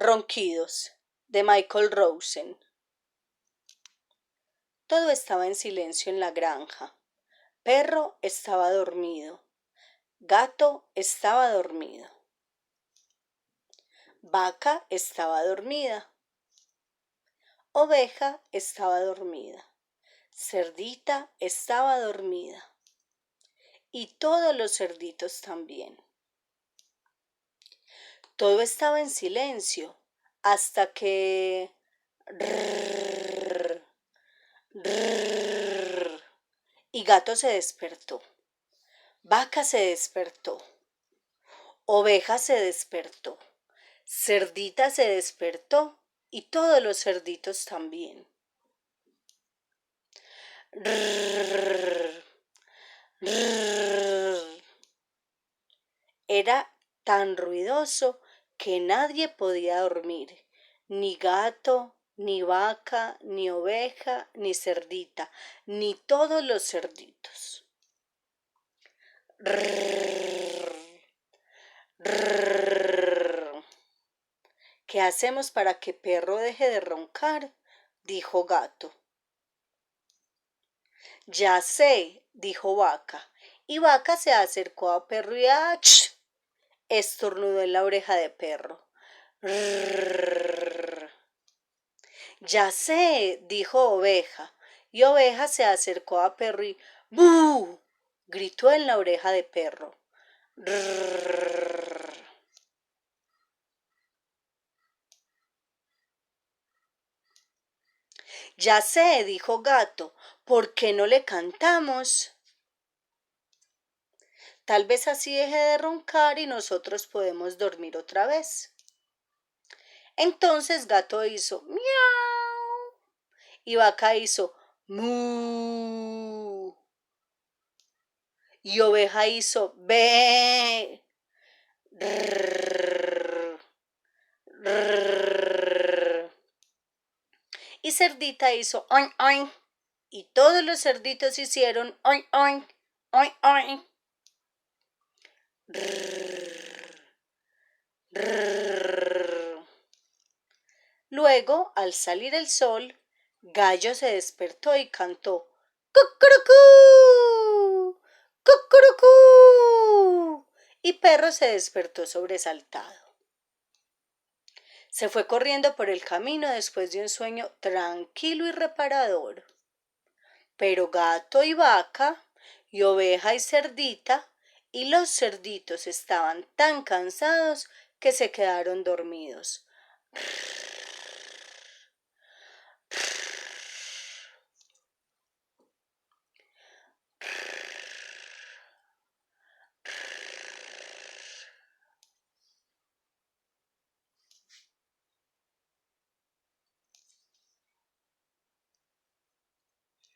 Ronquidos de Michael Rosen. Todo estaba en silencio en la granja. Perro estaba dormido. Gato estaba dormido. Vaca estaba dormida. Oveja estaba dormida. Cerdita estaba dormida. Y todos los cerditos también. Todo estaba en silencio hasta que... Y Gato se despertó. Vaca se despertó. Oveja se despertó. Cerdita se despertó y todos los cerditos también. Era tan ruidoso que nadie podía dormir, ni gato, ni vaca, ni oveja, ni cerdita, ni todos los cerditos. ¿Qué hacemos para que Perro deje de roncar?, dijo Gato. Ya sé, dijo Vaca, y Vaca se acercó a Perro y ¡ach!, estornudó en la oreja de Perro. Ya sé, dijo Oveja, y Oveja se acercó a Perro y ¡bu!, gritó en la oreja de Perro. Ya sé, dijo Gato, ¿por qué no le cantamos? Tal vez así deje de roncar y nosotros podemos dormir otra vez. Entonces Gato hizo miau y Vaca hizo mu y Oveja hizo be. Y Cerdita hizo oin oin y todos los cerditos hicieron oin oin oin oin. Luego, al salir el sol, Gallo se despertó y cantó ¡cucurucú! ¡Cucurucú! Y Perro se despertó sobresaltado. Se fue corriendo por el camino después de un sueño tranquilo y reparador. Pero Gato y Vaca, y Oveja y Cerdita, y los cerditos estaban tan cansados que se quedaron dormidos.